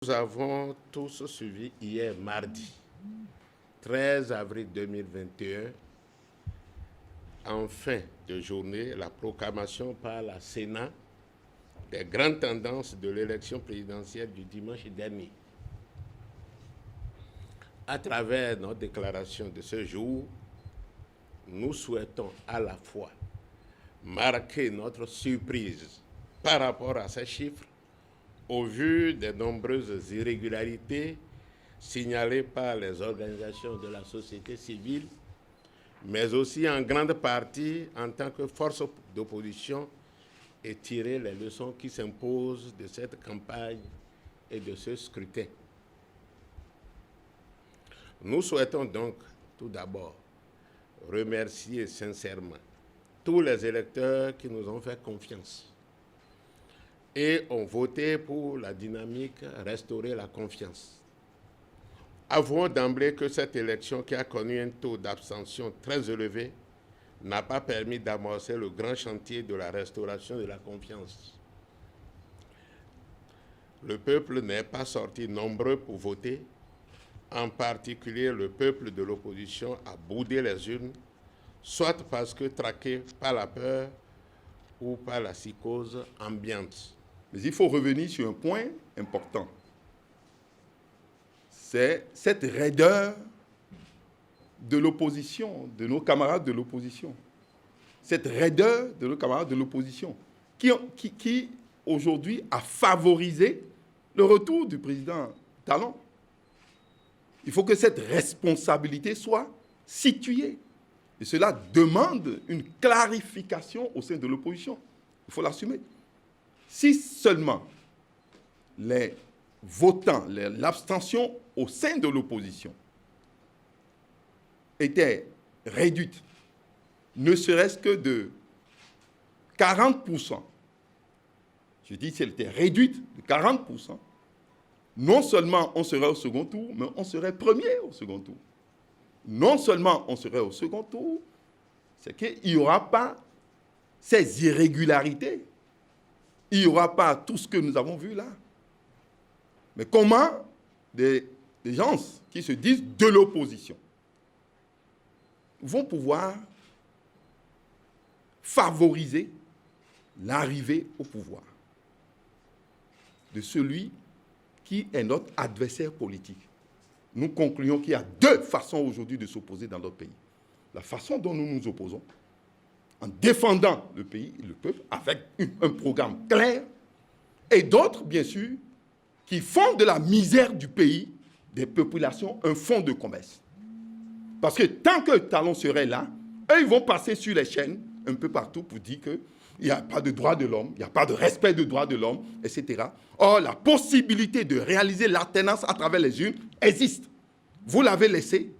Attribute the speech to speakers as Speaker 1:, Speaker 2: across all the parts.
Speaker 1: Nous avons tous suivi hier mardi, 13 avril 2021, en fin de journée, la proclamation par la Sénat des grandes tendances de l'élection présidentielle du dimanche dernier. À travers notre déclaration de ce jour, nous souhaitons à la fois marquer notre surprise par rapport à ces chiffres au vu des nombreuses irrégularités signalées par les organisations de la société civile, mais aussi en grande partie en tant que force d'opposition et tirer les leçons qui s'imposent de cette campagne et de ce scrutin. Nous souhaitons donc tout d'abord remercier sincèrement tous les électeurs qui nous ont fait confiance et ont voté pour la dynamique restaurer la confiance. Avouons d'emblée que cette élection qui a connu un taux d'abstention très élevé n'a pas permis d'amorcer le grand chantier de la restauration de la confiance. Le peuple n'est pas sorti nombreux pour voter, en particulier le peuple de l'opposition a boudé les urnes, soit parce que traqué par la peur ou par la psychose ambiante.
Speaker 2: Mais il faut revenir sur un point important. C'est cette raideur de l'opposition, de nos camarades de l'opposition. Cette raideur de nos camarades de l'opposition qui aujourd'hui a favorisé le retour du président Talon. Il faut que cette responsabilité soit située. Et cela demande une clarification au sein de l'opposition. Il faut l'assumer. Si seulement les votants, l'abstention au sein de l'opposition était réduite, ne serait-ce que de 40%, je dis si elle était réduite de 40%, non seulement on serait au second tour, mais on serait premier au second tour. Non seulement on serait au second tour, c'est qu'il n'y aura pas ces irrégularités. Il n'y aura pas tout ce que nous avons vu là. Mais comment des gens qui se disent de l'opposition vont pouvoir favoriser l'arrivée au pouvoir de celui qui est notre adversaire politique? Nous concluons qu'il y a deux façons aujourd'hui de s'opposer dans notre pays. La façon dont nous nous opposons, en défendant le pays et le peuple, avec un programme clair, et d'autres, bien sûr, qui font de la misère du pays, des populations, un fonds de commerce. Parce que tant que Talon serait là, eux, ils vont passer sur les chaînes, un peu partout, pour dire qu'il n'y a pas de droits de l'homme, il n'y a pas de respect des droits de l'homme, etc. Or, la possibilité de réaliser l'alternance à travers les urnes existe. Vous l'avez laissé.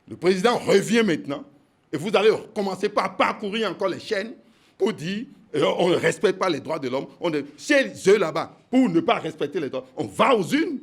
Speaker 2: Le président revient maintenant. Et vous allez commencer par parcourir encore les chaînes pour dire on ne respecte pas les droits de l'homme. Chez eux là-bas, pour ne pas respecter les droits, on va aux urnes.